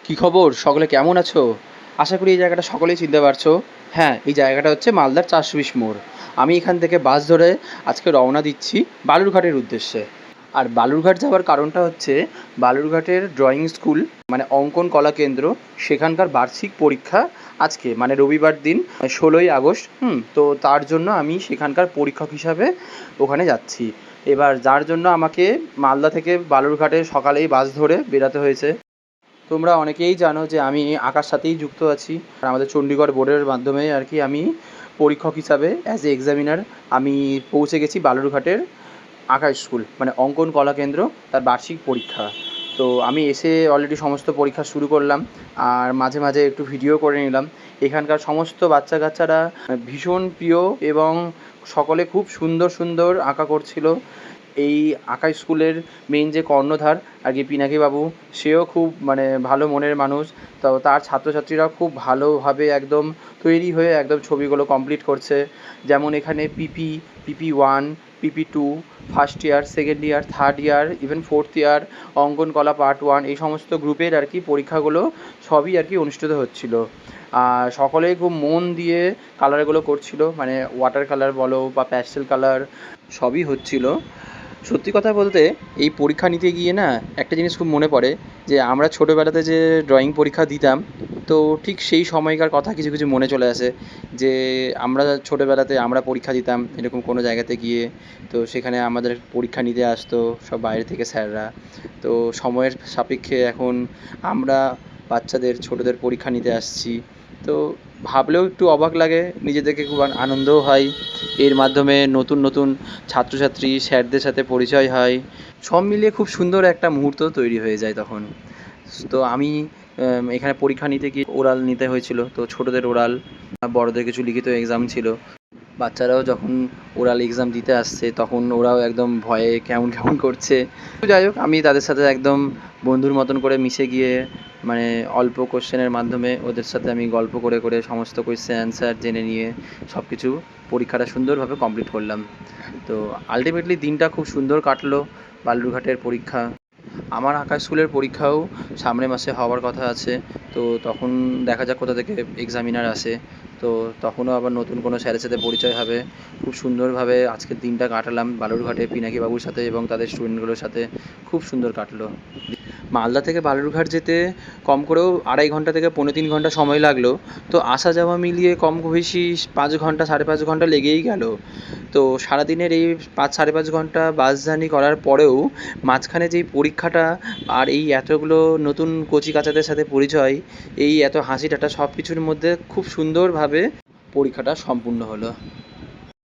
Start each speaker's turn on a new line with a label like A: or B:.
A: কি খবর? সকলে কেমন আছো? আশা করি এই জায়গাটা সকলেই চিনতে পারছো। হ্যাঁ, এই জায়গাটা হচ্ছে মালদার ৪২০ মোড়। আমি এখান থেকে বাস ধরে আজকে রওনা দিচ্ছি বালুরঘাটের উদ্দেশ্যে। আর বালুরঘাট যাওয়ার কারণটা হচ্ছে বালুরঘাটের ড্রয়িং স্কুল মানে অঙ্কন কলা কেন্দ্র, সেখানকার বার্ষিক পরীক্ষা আজকে মানে রবিবার দিন ১৬ই আগস্ট। তো তার জন্য আমি সেখানকার পরীক্ষক হিসাবে ওখানে যাচ্ছি। এবার যার জন্য আমাকে মালদা থেকে বালুরঘাটে সকালেই বাস ধরে বেরাতে হয়েছে। তোমরা অনেকেই জানো যে আমি আঁকার সাথেই যুক্ত আছি। আর আমাদের চণ্ডীগড় বোর্ডের মাধ্যমে আর কি আমি পরীক্ষক হিসাবে অ্যাজ এ এক্সামিনার আমি পৌঁছে গেছি বালুরঘাটের আঁকা স্কুল মানে অঙ্কন কলা কেন্দ্র, তার বার্ষিক পরীক্ষা। তো আমি এসে অলরেডি সমস্ত পরীক্ষা শুরু করলাম আর মাঝে মাঝে একটু ভিডিও করে নিলাম। এখানকার সমস্ত বাচ্চা কাচ্চারা ভীষণ প্রিয় এবং সকলে খুব সুন্দর সুন্দর আঁকা করছিল। এই আঁকা স্কুলের মেইন যে কর্ণধার আর কি পিনাকিবাবু, সেও খুব মানে ভালো মনের মানুষ। তো তার ছাত্রছাত্রীরা খুব ভালোভাবে একদম তৈরি হয়ে একদম ছবিগুলো কমপ্লিট করছে। যেমন এখানে পিপি 1, পিপি 2, first year, second year, third year, even fourth year, অঙ্কন কলা পার্ট 1 এই সমস্ত গ্রুপের আর কি পরীক্ষাগুলো সবই আর কি অনুষ্ঠিত হচ্ছিল। আর সকলেই খুব মন দিয়ে কালারগুলো করছিল, মানে ওয়াটার কালার বলো বা প্যাস্টেল কালার সবই হচ্ছিল। সত্যি কথা বলতে এই পরীক্ষা নিতে গিয়ে না একটা জিনিস খুব মনে পড়ে যে আমরা ছোটোবেলাতে যে ড্রয়িং পরীক্ষা দিতাম, তো ঠিক সেই সময়কার কথা কিছু কিছু মনে চলে আসে। যে আমরা ছোটোবেলাতে আমরা পরীক্ষা দিতাম এরকম কোনো জায়গাতে গিয়ে, তো সেখানে আমাদের পরীক্ষা নিতে আসতো সব বাইরে থেকে স্যাররা। তো সময়ের সাপেক্ষে এখন আমরা বাচ্চাদের ছোটোদের পরীক্ষা নিতে আসছি। তো ভাবলেও একটু অবাক লাগে, নিজেদেরকে খুব আনন্দও হয়। এর মাধ্যমে নতুন নতুন ছাত্রছাত্রী স্যারদের সাথে পরিচয় হয়, সব মিলিয়ে খুব সুন্দর একটা মুহূর্ত তৈরি হয়ে যায় তখন। তো আমি এখানে পরীক্ষা নিতে গিয়ে ওরাল নিতে হয়েছিল, তো ছোটোদের ওরাল, বড়দের কিছু লিখিত এক্সাম ছিল। বাচ্চারাও যখন ওরাল এক্সাম দিতে আসছে তখন ওরাও একদম ভয়ে কেমন কেমন করছে। তো যাই হোক, আমি তাদের সাথে একদম বন্ধুর মতন করে মিশে গিয়ে মানে অল্প কোশ্চেনের মাধ্যমে ওদের সাথে আমি গল্প করে করে সমস্ত কোয়েশ্চেন অ্যান্সার জেনে নিয়ে সব কিছু পরীক্ষাটা সুন্দরভাবে কমপ্লিট করলাম। তো আলটিমেটলি দিনটা খুব সুন্দর কাটলো বালুরঘাটের পরীক্ষা। আমার আঁকা স্কুলের পরীক্ষাও সামনের মাসে হওয়ার কথা আছে। তো তখন দেখা যাক কোথা থেকে এক্সামিনার আসে। তো তখনও আবার নতুন কোনো স্যারের সাথে পরিচয় হবে। খুব সুন্দরভাবে আজকের দিনটা কাটালাম বালুরঘাটে পিনাকিবাবুর সাথে এবং তাদের স্টুডেন্টগুলোর সাথে। খুব সুন্দর কাটলো। মালদা থেকে বালুরঘাট যেতে কম করেও 2.5 ঘন্টা থেকে 3.25 ঘন্টা সময় লাগলো। তো আসা যাওয়া মিলিয়ে কম বেশি 5 ঘন্টা 5.5 ঘন্টা লেগেই গেল। তো সারাদিনের এই 5-5.5 ঘন্টা বাস জার্নি করার পরেও মাঝখানে যেই পরীক্ষাটা আর এই এতগুলো নতুন কচিকাঁচাদের সাথে পরিচয়, এই এত হাসি ঠাট্টা সব কিছুর মধ্যে খুব সুন্দরভাবে পরীক্ষাটা সম্পূর্ণ হলো।